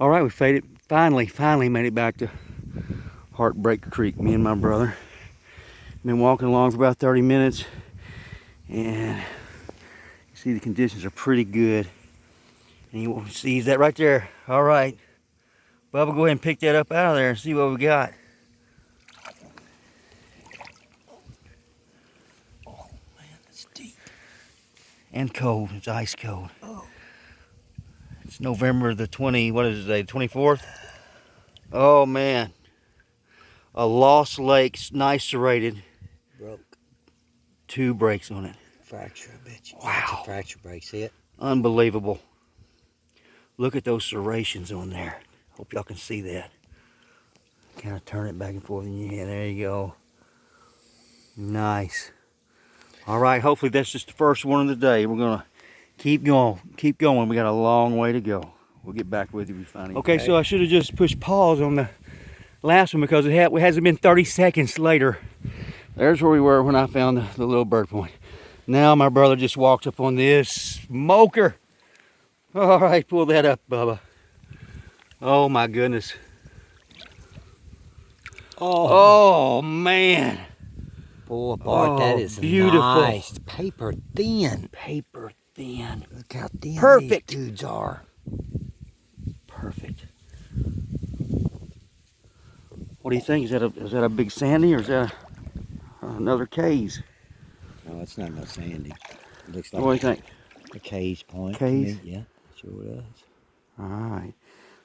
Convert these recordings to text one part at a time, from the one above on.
All right, we finally made it back to Heartbreak Creek, me and my brother. Been walking along for about 30 minutes, and you see the conditions are pretty good. And you see that right there. All right, Bubba, go ahead and pick that up out of there and see what we got. Oh man, that's deep. And cold, it's ice cold. Oh. It's November the 24th? Oh man. A Lost Lakes, nice serrated. Broke. 2 breaks on it. Fracture, I bet you. Wow. That's a fracture break, see it? Unbelievable. Look at those serrations on there. Hope y'all can see that. Kind of turn it back and forth in your hand. There you go. Nice. All right, hopefully that's just the first one of the day. We're gonna keep going. We got a long way to go. We'll get back with you if we find it. Okay, so I should have just pushed pause on the last one because it hasn't been 30 seconds later. There's where we were when I found the little bird point. Now my brother just walked up on this smoker. All right, pull that up, Bubba. Oh my goodness. Oh man. Boy, Bart, that is beautiful. Nice. Paper thin. Paper thin. Look how thin Perfect. these dudes are. Perfect. What do you think? Is that a big sandy or is that another K's? No, it's not no sandy. It looks like What do you think? a K's point. K's? Yeah, sure does. All right.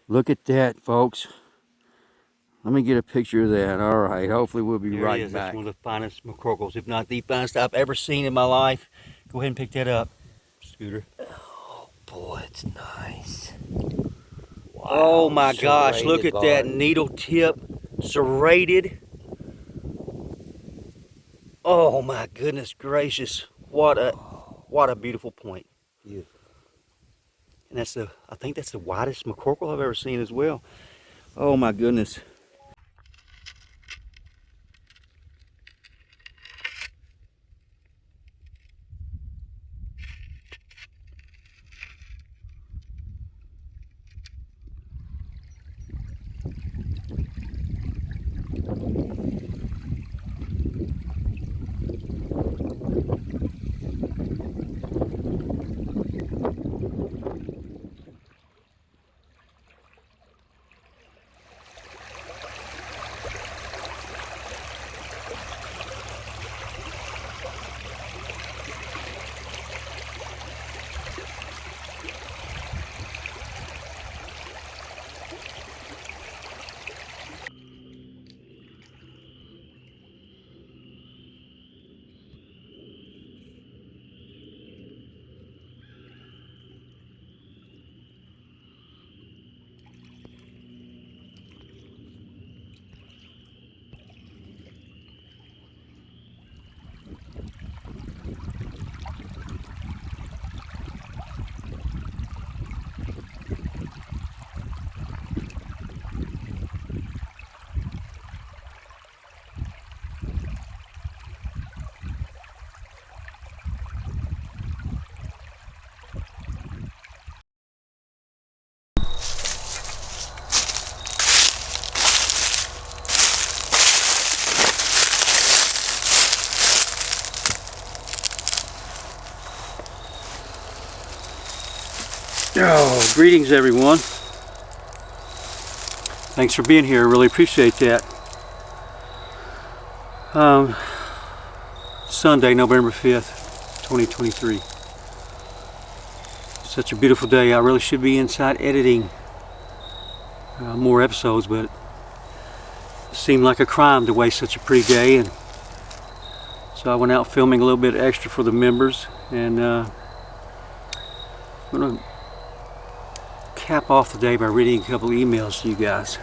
Look at that, folks. Let me get a picture of that. All right. Hopefully we'll be right back. That's one of the finest McCorkles, if not the finest I've ever seen in my life. Go ahead and pick that up, Scooter. Oh, boy, it's nice. Wow, oh, my gosh. Look at Bart. that needle tip, serrated. Oh, my goodness gracious. What a beautiful point. Beautiful. And I think that's the widest McCorkle I've ever seen as well. Oh, my goodness. Oh, greetings everyone. Thanks for being here. I really appreciate that. Sunday, November 5th, 2023. Such a beautiful day. I really should be inside editing more episodes, but it seemed like a crime to waste such a pretty day, and so I went out filming a little bit extra for the members, and I'm going to cap off the day by reading a couple emails to you guys.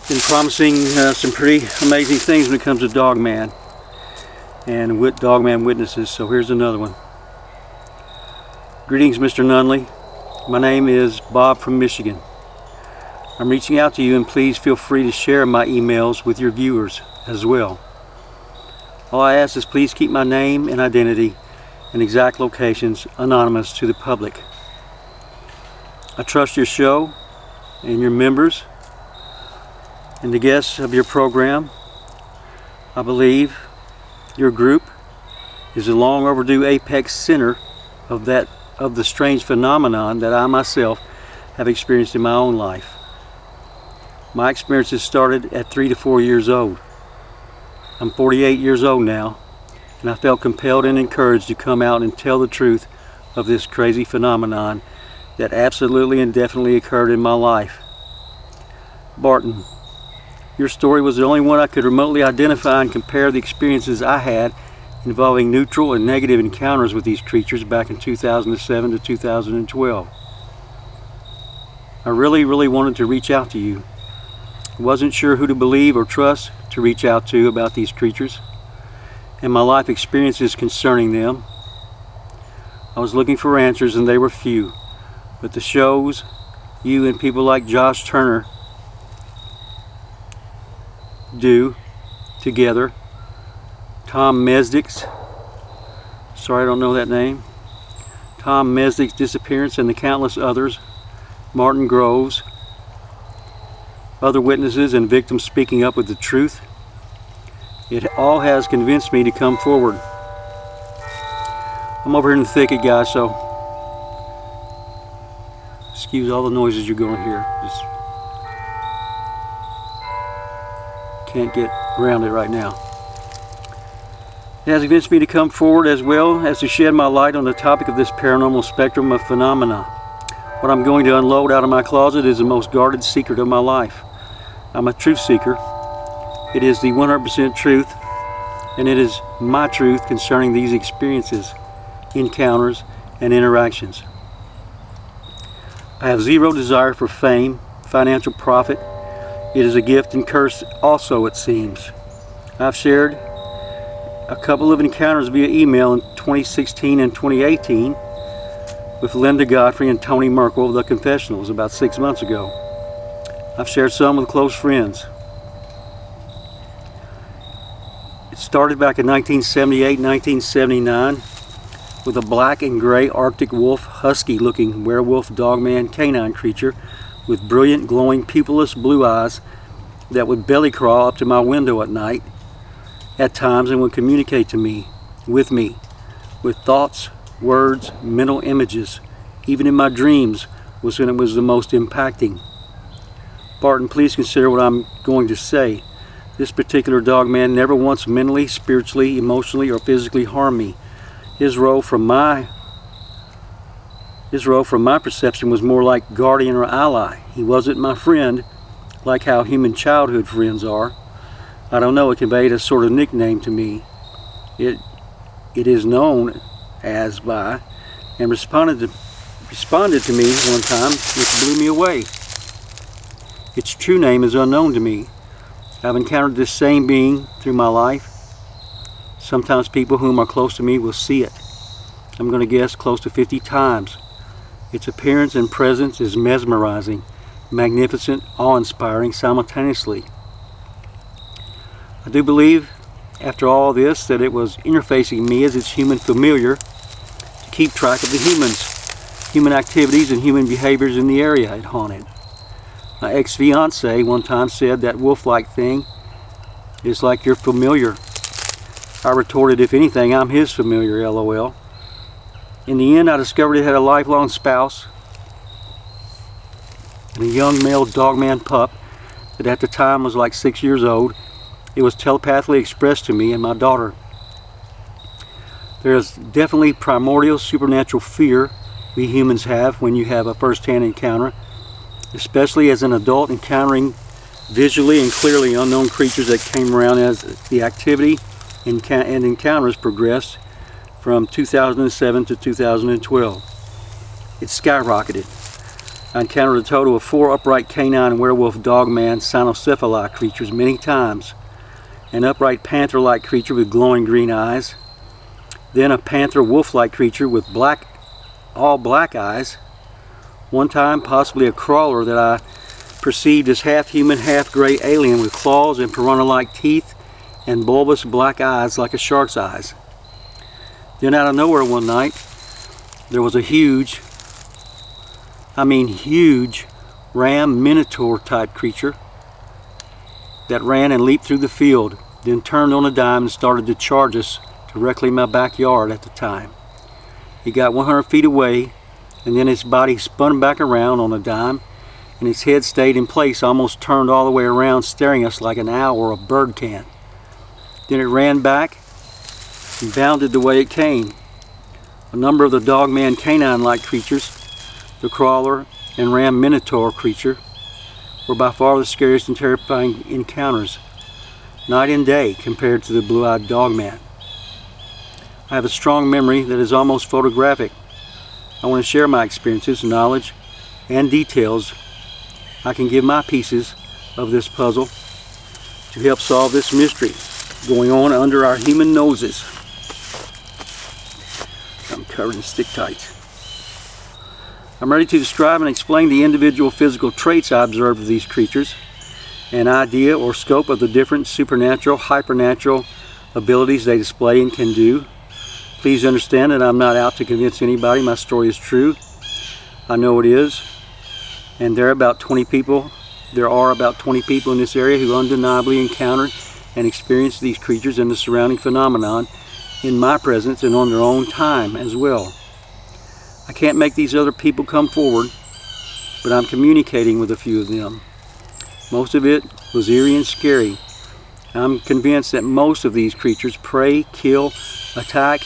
Been promising some pretty amazing things when it comes to Dogman and with Dogman witnesses, so here's another one. Greetings, Mr. Nunnelly. My name is Bob from Michigan. I'm reaching out to you, and please feel free to share my emails with your viewers as well. All I ask is please keep my name and identity and exact locations anonymous to the public. I trust your show and your members and the guests of your program. I believe your group is a long overdue apex center of the strange phenomenon that I myself have experienced in my own life. My experiences started at 3 to 4 years old. I'm 48 years old now, and I felt compelled and encouraged to come out and tell the truth of this crazy phenomenon that absolutely and definitely occurred in my life. Barton, your story was the only one I could remotely identify and compare the experiences I had involving neutral and negative encounters with these creatures back in 2007 to 2012. I really wanted to reach out to you. I wasn't sure who to believe or trust to reach out to about these creatures and my life experiences concerning them. I was looking for answers and they were few, but the shows, you and people like Josh Turner do together, Tom Mesdick's, sorry I don't know that name, Tom Mesdick's disappearance and the countless others, Martin Groves, other witnesses and victims speaking up with the truth. It all has convinced me to come forward. I'm over here in the thicket, guys, so excuse all the noises you're going to hear. Just can't get around it right now. It has convinced me to come forward as well as to shed my light on the topic of this paranormal spectrum of phenomena. What I'm going to unload out of my closet is the most guarded secret of my life. I'm a truth seeker. It is the 100% truth, and it is my truth concerning these experiences, encounters, and interactions. I have zero desire for fame, financial profit. It is a gift and curse also, it seems. I've shared a couple of encounters via email in 2016 and 2018 with Linda Godfrey and Tony Merkel of the Confessionals about 6 months ago. I've shared some with close friends. It started back in 1978, 1979 with a black and gray Arctic wolf, husky looking werewolf dogman canine creature with brilliant glowing pupilless blue eyes that would belly crawl up to my window at night at times and would communicate to me, with thoughts, words, mental images, even in my dreams was when it was the most impacting. Barton, please consider what I'm going to say. This particular dogman never once mentally, spiritually, emotionally, or physically harmed me. His role from my perception was more like guardian or ally. He wasn't my friend, like how human childhood friends are. I don't know, it conveyed a sort of nickname to me. It is known as by, and responded to me one time, which blew me away. Its true name is unknown to me. I've encountered this same being through my life. Sometimes people whom are close to me will see it. I'm going to guess close to 50 times. Its appearance and presence is mesmerizing, magnificent, awe-inspiring simultaneously. I do believe, after all this, that it was interfacing me as its human familiar to keep track of the human activities and human behaviors in the area it haunted. My ex-fiance one time said that wolf-like thing is like your familiar. I retorted, if anything, I'm his familiar, LOL. In the end, I discovered it had a lifelong spouse and a young male dogman pup that at the time was like 6 years old. It was telepathically expressed to me and my daughter. There is definitely primordial supernatural fear we humans have when you have a first-hand encounter, especially as an adult encountering visually and clearly unknown creatures that came around as the activity and encounters progressed from 2007 to 2012. It skyrocketed. I encountered a total of 4 upright canine werewolf dogman cynocephaly creatures many times, an upright panther-like creature with glowing green eyes, then a panther wolf-like creature with all black eyes, one time possibly a crawler that I perceived as half human, half gray alien with claws and piranha-like teeth and bulbous black eyes like a shark's eyes. Then out of nowhere one night, there was a huge I mean huge ram minotaur type creature that ran and leaped through the field, then turned on a dime and started to charge us directly in my backyard at the time. He got 100 feet away, and then his body spun back around on a dime, and his head stayed in place, almost turned all the way around, staring at us like an owl or a bird can. Then it ran back and bounded the way it came. A number of the Dogman canine-like creatures, the crawler and ram minotaur creature, were by far the scariest and terrifying encounters, night and day, compared to the blue-eyed Dogman. I have a strong memory that is almost photographic. I want to share my experiences, knowledge, and details. I can give my pieces of this puzzle to help solve this mystery going on under our human noses. I'm covered in stick tights. I'm ready to describe and explain the individual physical traits I observed of these creatures, an idea or scope of the different supernatural, hypernatural abilities they display and can do. Please understand that I'm not out to convince anybody my story is true. I know it is, and there are about 20 people in this area who undeniably encountered and experienced these creatures and the surrounding phenomenon in my presence and on their own time as well. I can't make these other people come forward, but I'm communicating with a few of them. Most of it was eerie and scary. I'm convinced that most of these creatures prey, kill, attack,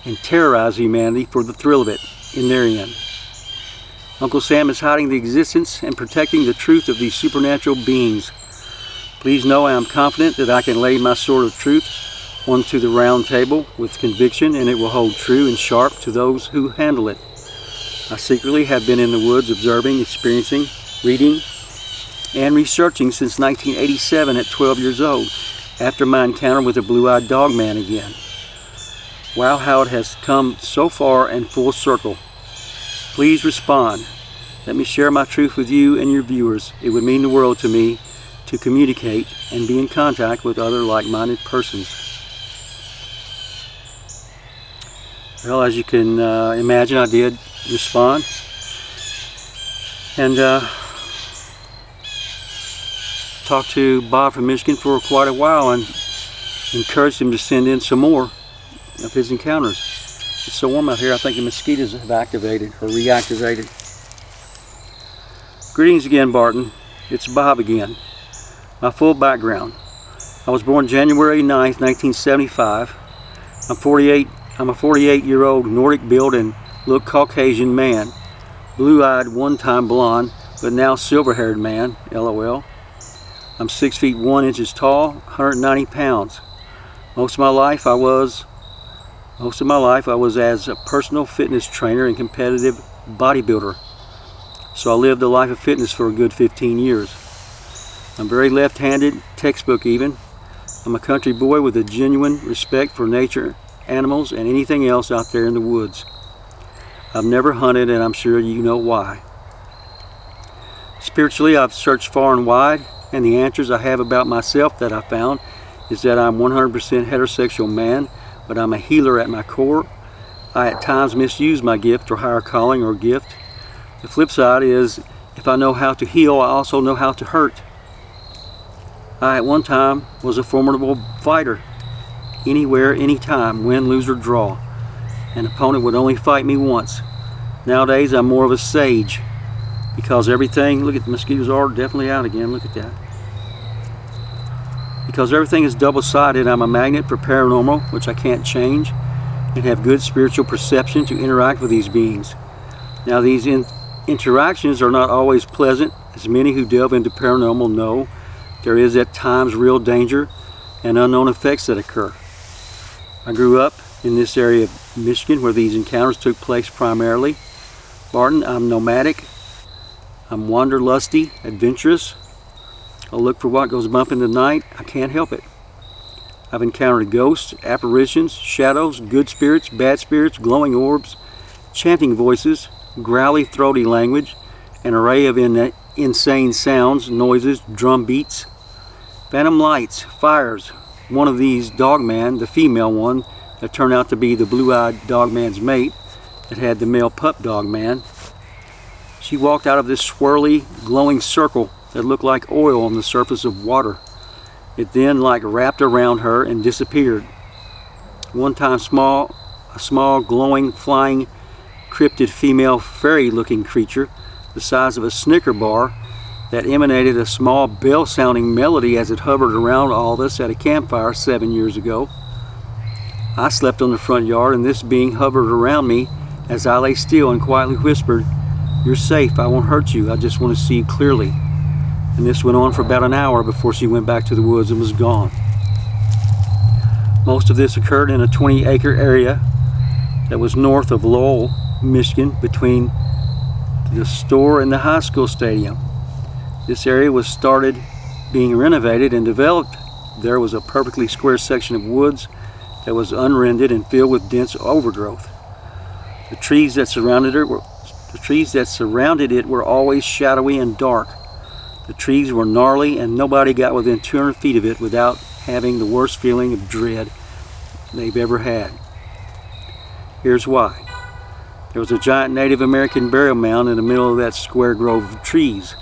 and terrorize humanity for the thrill of it in their end. Uncle Sam is hiding the existence and protecting the truth of these supernatural beings. Please know I am confident that I can lay my sword of truth onto the round table with conviction, and it will hold true and sharp to those who handle it. I secretly have been in the woods observing, experiencing, reading, and researching since 1987 at 12 years old, after my encounter with the blue-eyed Dogman again. Wow, how it has come so far and full circle. Please respond. Let me share my truth with you and your viewers. It would mean the world to me to communicate and be in contact with other like-minded persons. Well, as you can imagine, I did respond. And talked to Bob from Michigan for quite a while and encouraged him to send in some more of his encounters. It's so warm out here, I think the mosquitoes have activated or reactivated. Greetings again, Barton. It's Bob again. My full background. I was born January 9th, 1975. I'm a 48-year-old Nordic build and look Caucasian man. Blue-eyed, one-time blonde, but now silver-haired man, LOL. I'm 6 feet 1 inches tall, 190 pounds. Most of my life I was as a personal fitness trainer and competitive bodybuilder. So I lived a life of fitness for a good 15 years. I'm very left-handed, textbook even. I'm a country boy with a genuine respect for nature, animals, and anything else out there in the woods. I've never hunted, and I'm sure you know why. Spiritually, I've searched far and wide, and the answers I have about myself that I found is that I'm 100% heterosexual man, but I'm a healer at my core. I at times misuse my gift or higher calling or gift. The flip side is, if I know how to heal, I also know how to hurt. I at one time was a formidable fighter. Anywhere, anytime, win, lose, or draw. An opponent would only fight me once. Nowadays, I'm more of a sage. Because everything, look at the mosquitoes are definitely out again, look at that. Because everything is double-sided, I'm a magnet for paranormal, which I can't change, and have good spiritual perception to interact with these beings. Now, these interactions are not always pleasant. As many who delve into paranormal know, there is at times real danger and unknown effects that occur. I grew up in this area of Michigan where these encounters took place primarily. Barton, I'm nomadic. I'm wanderlusty, adventurous. I'll look for what goes bump in the night. I can't help it. I've encountered ghosts, apparitions, shadows, good spirits, bad spirits, glowing orbs, chanting voices, growly, throaty language, an array of insane sounds, noises, drum beats, phantom lights, fires. One of these Dogman, the female one, that turned out to be the blue-eyed Dogman's mate that had the male pup Dogman. She walked out of this swirly, glowing circle that looked like oil on the surface of water. It then like wrapped around her and disappeared. One time a small, glowing, flying, cryptid female fairy-looking creature the size of a Snicker bar that emanated a small bell-sounding melody as it hovered around all of us at a campfire 7 years ago. I slept on the front yard, and this being hovered around me as I lay still and quietly whispered, "You're safe, I won't hurt you, I just want to see you clearly." And this went on for about an hour before she went back to the woods and was gone. Most of this occurred in a 20-acre area that was north of Lowell, Michigan, between the store and the high school stadium. This area was started being renovated and developed. There was a perfectly square section of woods that was unrended and filled with dense overgrowth. The trees that surrounded it were always shadowy and dark. The trees were gnarly, and nobody got within 200 feet of it without having the worst feeling of dread they've ever had. Here's why. There was a giant Native American burial mound in the middle of that square grove of trees.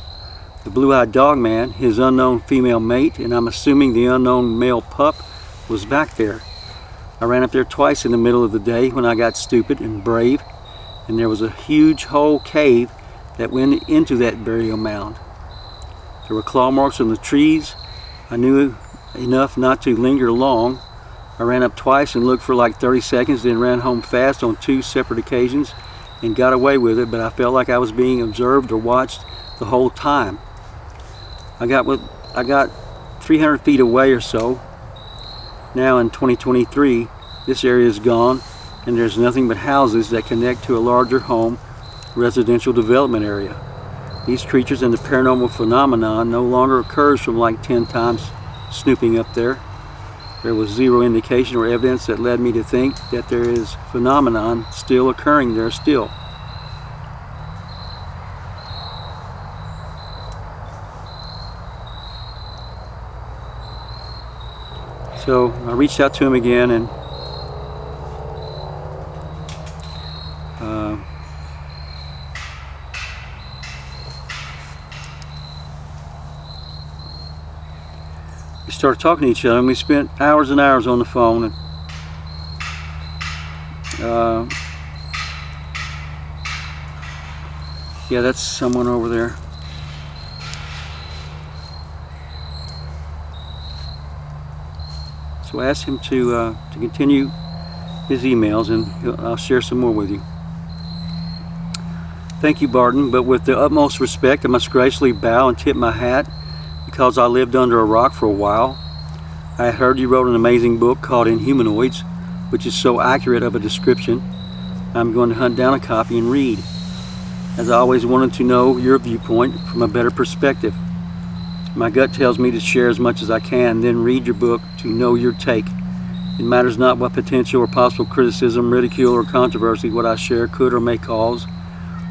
The blue-eyed Dogman, his unknown female mate, and I'm assuming the unknown male pup, was back there. I ran up there twice in the middle of the day when I got stupid and brave, and there was a huge hole cave that went into that burial mound. There were claw marks on the trees. I knew enough not to linger long. I ran up twice and looked for like 30 seconds, then ran home fast on 2 separate occasions and got away with it, but I felt like I was being observed or watched the whole time. I got 300 feet away or so. Now in 2023, this area is gone and there's nothing but houses that connect to a larger home residential development area. These creatures and the paranormal phenomenon no longer occurs from like 10 times snooping up there. There was zero indication or evidence that led me to think that there is phenomenon still occurring there still. So I reached out to him again, and we started talking to each other, and we spent hours and hours on the phone. And yeah, that's someone over there. So I asked him to continue his emails, and I'll share some more with you. Thank you, Barton, but with the utmost respect, I must graciously bow and tip my hat because I lived under a rock for a while. I heard you wrote an amazing book called Inhumanoids, which is so accurate of a description. I'm going to hunt down a copy and read, as I always wanted to know your viewpoint from a better perspective. My gut tells me to share as much as I can, then read your book to know your take. It matters not what potential or possible criticism, ridicule, or controversy what I share could or may cause.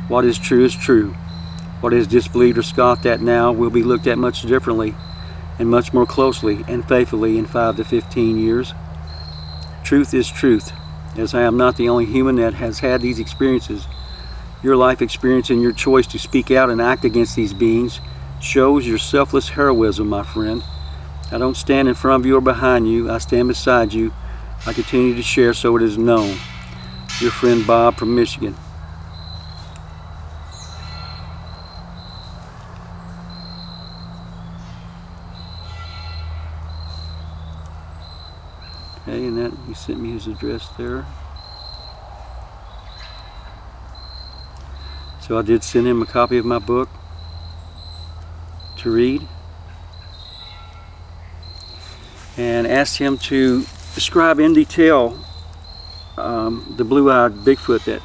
What is true is true. What is disbelieved or scoffed at now will be looked at much differently and much more closely and faithfully in 5 to 15 years. Truth is truth, as I am not the only human that has had these experiences. Your life experience and your choice to speak out and act against these beings shows your selfless heroism, my friend. I don't stand in front of you or behind you. I stand beside you. I continue to share so it is known. Your friend Bob from Michigan. Okay, and that he sent me his address there. So I did send him a copy of my book to read, and asked him to describe in detail the blue-eyed Bigfoot that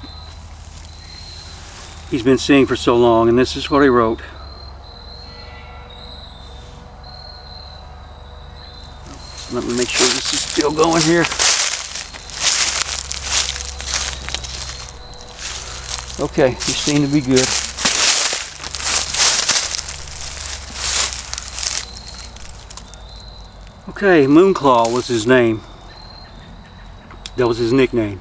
he's been seeing for so long, and this is what he wrote. So let me make sure this is still going here. Okay, you seem to be good. Okay, Moonclaw was his name. That was his nickname.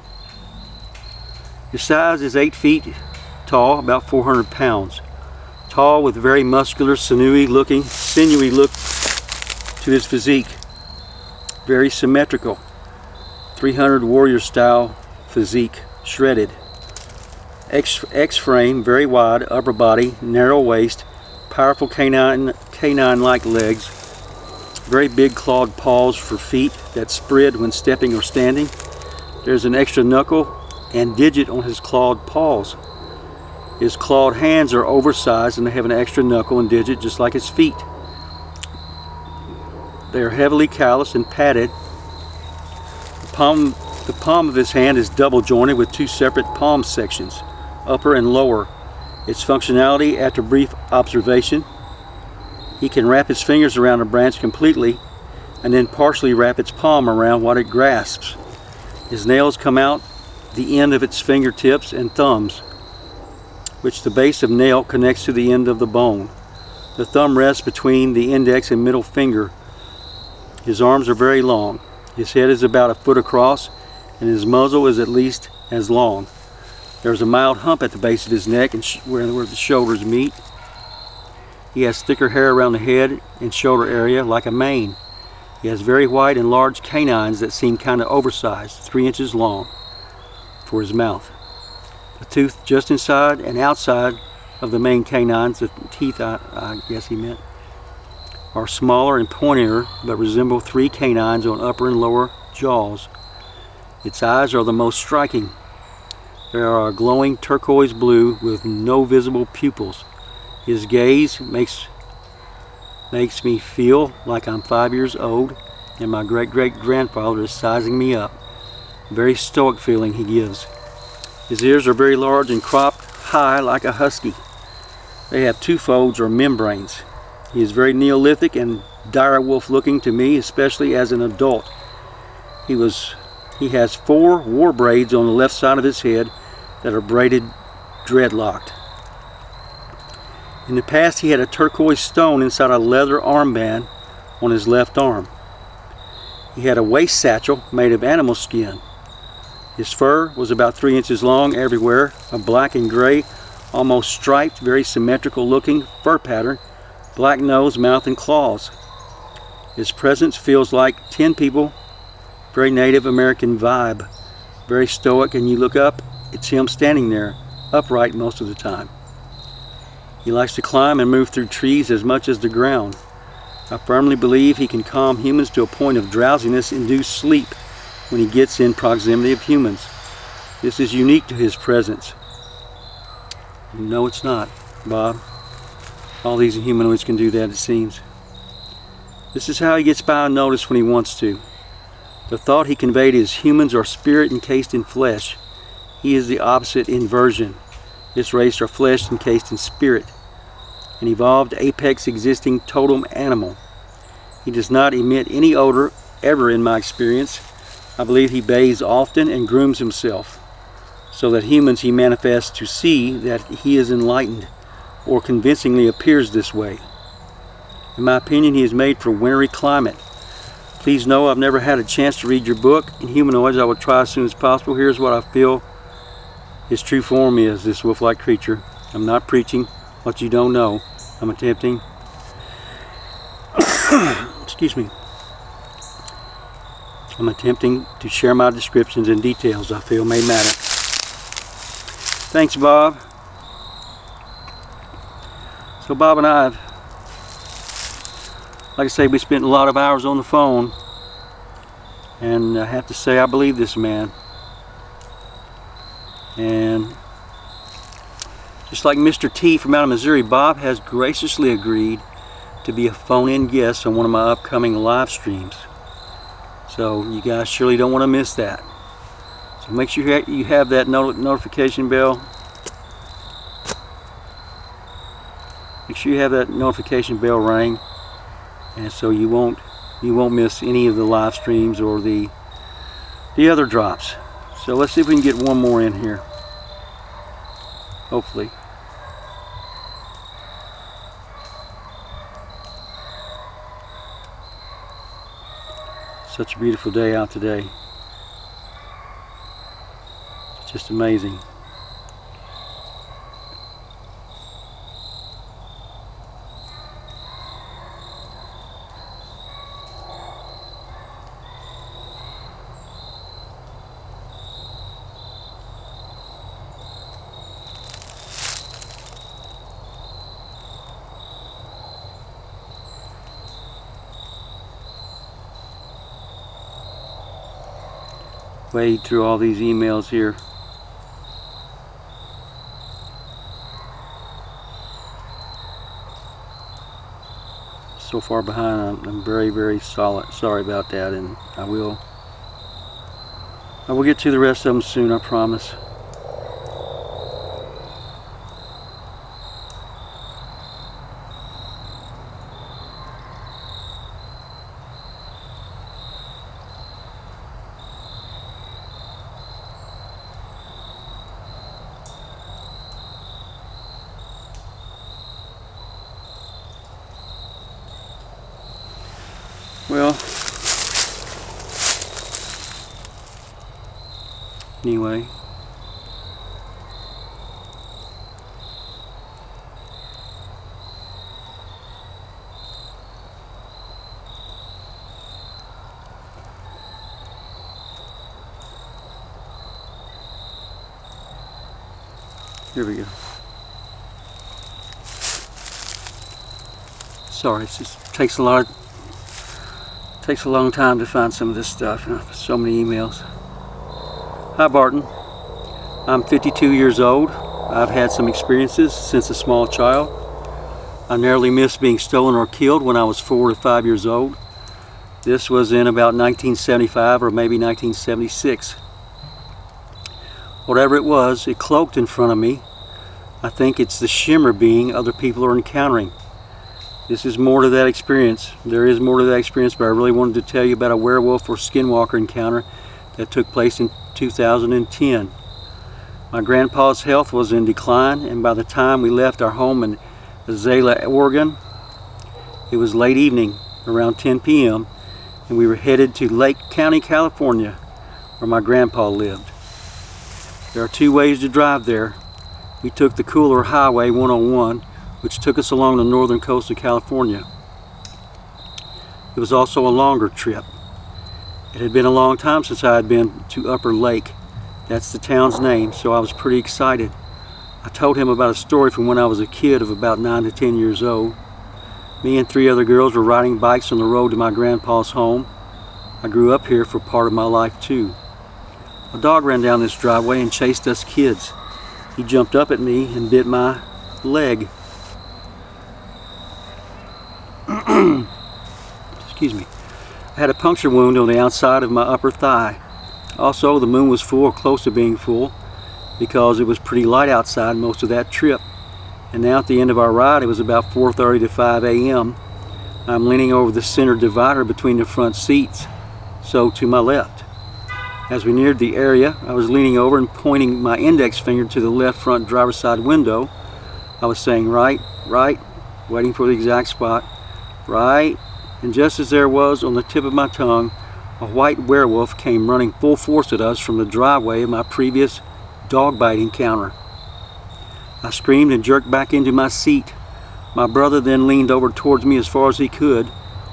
His size is 8 feet tall, about 400 pounds. Tall with very muscular, sinewy look to his physique. Very symmetrical. 300 warrior style physique, shredded. X-frame, very wide, upper body, narrow waist, powerful canine-like legs, very big clawed paws for feet that spread when stepping or standing. There's an extra knuckle and digit on his clawed paws. His clawed hands are oversized and they have an extra knuckle and digit just like his feet. They are heavily calloused and padded. The palm of his hand is double jointed with two separate palm sections, upper and lower. Its functionality after brief observation: he can wrap his fingers around a branch completely and then partially wrap its palm around what it grasps. His nails come out the end of its fingertips and thumbs, which the base of nail connects to the end of the bone. The thumb rests between the index and middle finger. His arms are very long. His head is about a foot across and his muzzle is at least as long. There's a mild hump at the base of his neck and where the shoulders meet. He has thicker hair around the head and shoulder area like a mane. He has very white and large canines that seem kind of oversized, 3 inches long, for his mouth. The tooth just inside and outside of the main canines, the teeth I guess he meant, are smaller and pointier but resemble 3 canines on upper and lower jaws. Its eyes are the most striking. They are a glowing turquoise blue with no visible pupils. His gaze makes me feel like I'm 5 years old and my great-great-grandfather is sizing me up. Very stoic feeling he gives. His ears are very large and cropped high like a husky. They have 2 folds or membranes. He is very Neolithic and direwolf looking to me, especially as an adult. He has 4 war braids on the left side of his head that are braided dreadlocked. In the past he had a turquoise stone inside a leather armband on his left arm. He had a waist satchel made of animal skin. His fur was about 3 inches long everywhere, a black and gray, almost striped, very symmetrical looking fur pattern, black nose, mouth and claws. His presence feels like 10 people, very Native American vibe, very stoic, and you look up, it's him standing there, upright most of the time. He likes to climb and move through trees as much as the ground. I firmly believe he can calm humans to a point of drowsiness-induced sleep when he gets in proximity of humans. This is unique to his presence. No, it's not, Bob. All these humanoids can do that, it seems. This is how he gets by unnoticed when he wants to. The thought he conveyed is humans are spirit encased in flesh. He is the opposite inversion. This race are flesh encased in spirit, an evolved apex existing totem animal. He does not emit any odor ever in my experience. I believe he bathes often and grooms himself, so that humans he manifests to see that he is enlightened, or convincingly appears this way. In my opinion, he is made for wintry climate. Please know I've never had a chance to read your book, Inhumanoids. I will try as soon as possible. Here's what I feel his true form is, this wolf-like creature. I'm not preaching what you don't know. I'm attempting excuse me. I'm attempting to share my descriptions and details I feel may matter. Thanks, Bob. So Bob and I have, like I say, we spent a lot of hours on the phone, and I have to say I believe this man. And just like Mr. T from out of Missouri, Bob has graciously agreed to be a phone-in guest on one of my upcoming live streams. So you guys surely don't want to miss that. So make sure you have that notification bell. Make sure you have that notification bell ring, and so you won't miss any of the live streams or the other drops. So let's see if we can get one more in here. Hopefully. Such a beautiful day out today. It's just amazing. wade through all these emails here. So far behind, I'm very, very sorry about that, and I will get to the rest of them soon, I promise. Well, anyway, here we go. Sorry, it just takes a long time to find some of this stuff. So many emails. Hi Barton. I'm 52 years old. I've had some experiences since a small child. I narrowly missed being stolen or killed when I was 4 to 5 years old. This was in about 1975 or maybe 1976. Whatever it was, it cloaked in front of me. I think it's the shimmer being other people are encountering. This is more to that experience. There is more to that experience, but I really wanted to tell you about a werewolf or skinwalker encounter that took place in 2010. My grandpa's health was in decline, and by the time we left our home in Azalea, Oregon, it was late evening, around 10 p.m., and we were headed to Lake County, California, where my grandpa lived. There are two ways to drive there. We took the cooler Highway 101, which took us along the northern coast of California. It was also a longer trip. It had been a long time since I had been to Upper Lake. That's the town's name, so I was pretty excited. I told him about a story from when I was a kid of about 9 to 10 years old. Me and 3 other girls were riding bikes on the road to my grandpa's home. I grew up here for part of my life too. A dog ran down this driveway and chased us kids. He jumped up at me and bit my leg. Excuse me. I had a puncture wound on the outside of my upper thigh. Also, the moon was full or close to being full because it was pretty light outside most of that trip. And now at the end of our ride, it was about 4:30 to 5 a.m. I'm leaning over the center divider between the front seats, so to my left. As we neared the area, I was leaning over and pointing my index finger to the left front driver's side window. I was saying right, right, waiting for the exact spot, right, and just as there was on the tip of my tongue, a white werewolf came running full force at us from the driveway of my previous dog bite encounter. I screamed and jerked back into my seat. My brother then leaned over towards me as far as he could,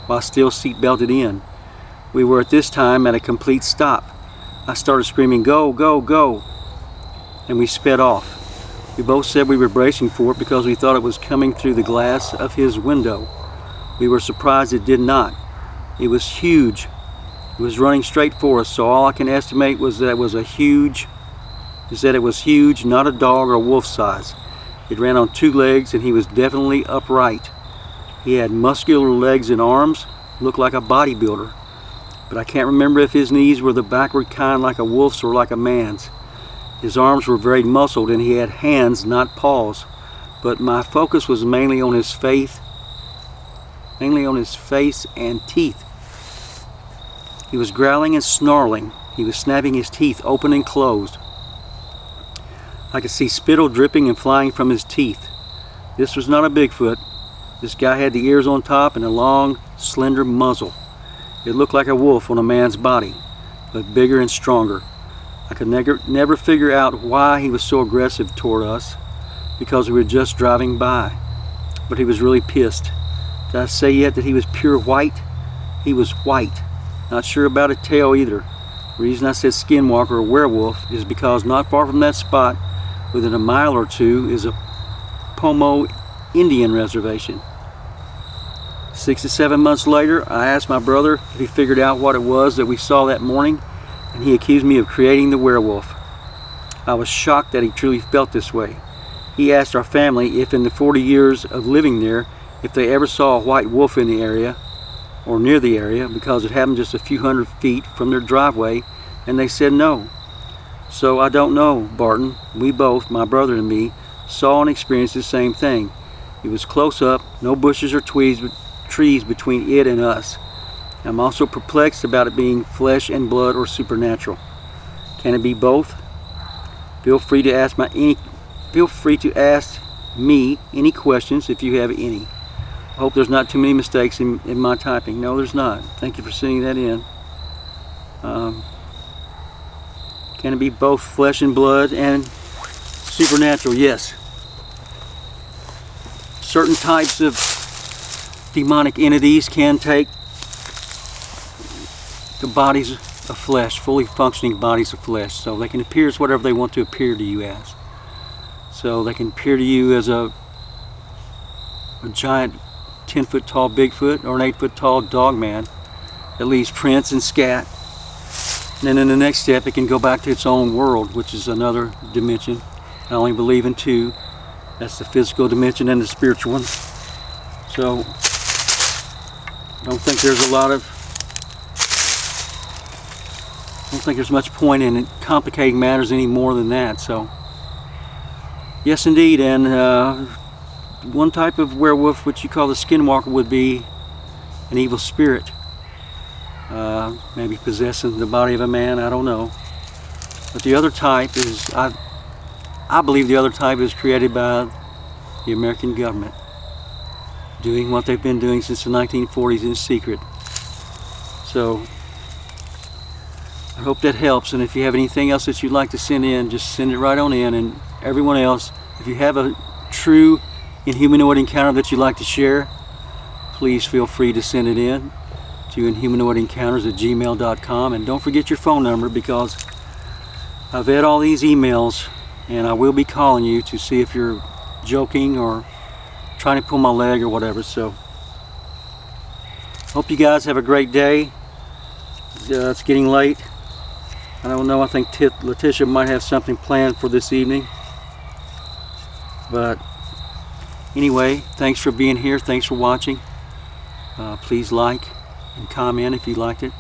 while still seat belted in. We were at this time at a complete stop. I started screaming, "Go, go, go!" and we sped off. We both said we were bracing for it because we thought it was coming through the glass of his window. We were surprised it did not. It was huge. It was running straight for us, so all I can estimate was that it was huge, not a dog or wolf size. It ran on 2 legs and he was definitely upright. He had muscular legs and arms, looked like a bodybuilder. But I can't remember if his knees were the backward kind like a wolf's or like a man's. His arms were very muscled and he had hands, not paws. But my focus was mainly on his face and teeth. He was growling and snarling. He was snapping his teeth open and closed. I could see spittle dripping and flying from his teeth. This was not a Bigfoot. This guy had the ears on top and a long, slender muzzle. It looked like a wolf on a man's body, but bigger and stronger. I could never figure out why he was so aggressive toward us, because we were just driving by. But he was really pissed. Did I say yet that he was pure white? He was white. Not sure about a tail either. The reason I said skinwalker or werewolf is because not far from that spot, within a mile or 2, is a Pomo Indian reservation. 6 to 7 months later, I asked my brother if he figured out what it was that we saw that morning, and he accused me of creating the werewolf. I was shocked that he truly felt this way. He asked our family if in the 40 years of living there, if they ever saw a white wolf in the area, or near the area, because it happened just a few hundred feet from their driveway, and they said no. So I don't know, Barton. We both, my brother and me, saw and experienced the same thing. It was close up, no bushes or trees between it and us. I'm also perplexed about it being flesh and blood or supernatural. Can it be both? Feel free to ask me any questions if you have any. I hope there's not too many mistakes in my typing. No, there's not. Thank you for sending that in. Can it be both flesh and blood and supernatural? Yes. Certain types of demonic entities can take the bodies of flesh, fully functioning bodies of flesh, so they can appear as whatever they want to appear to you as. So they can appear to you as a giant 10-foot tall Bigfoot or an 8-foot tall Dogman that leaves prints and scat. And then in the next step it can go back to its own world, which is another dimension. I only believe in two. That's the physical dimension and the spiritual one. So I don't think there's much point in complicating matters any more than that. So yes indeed, and one type of werewolf, which you call the skinwalker, would be an evil spirit, maybe possessing the body of a man, I don't know. But the other type is, I believe the other type is created by the American government, doing what they've been doing since the 1940s in secret. So I hope that helps, and if you have anything else that you'd like to send in, just send it right on in. And everyone else, if you have a true inhumanoid encounter that you'd like to share, please feel free to send it in to inhumanoidencounters@gmail.com, and don't forget your phone number, because I've had all these emails and I will be calling you to see if you're joking or trying to pull my leg or whatever. So hope you guys have a great day. It's getting late. I don't know, I think Latisha might have something planned for this evening. But anyway, thanks for being here. Thanks for watching. Please like and comment if you liked it.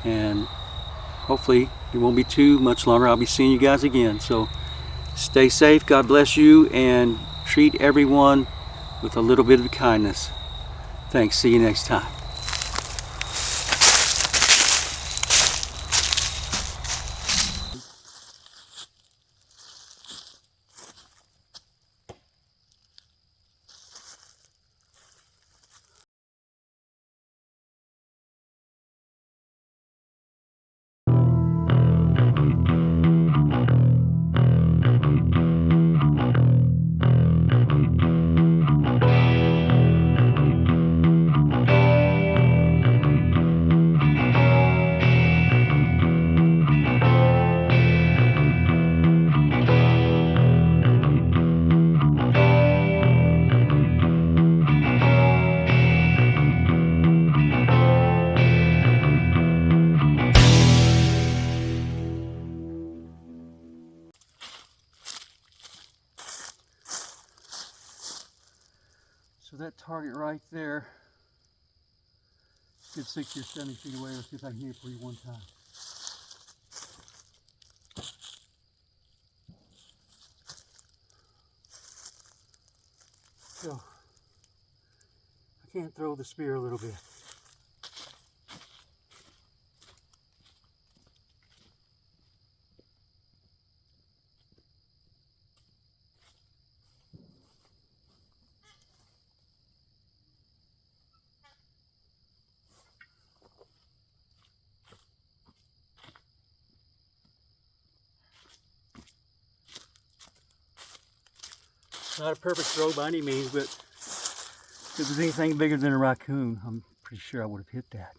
And hopefully it won't be too much longer. I'll be seeing you guys again. So stay safe. God bless you. And treat everyone with a little bit of kindness. Thanks. See you next time. So that target right there, good 60 or 70 feet away. Let's see if I can hit it for you one time. So I can't throw the spear a little bit. Not a perfect throw by any means, but if it was anything bigger than a raccoon, I'm pretty sure I would have hit that.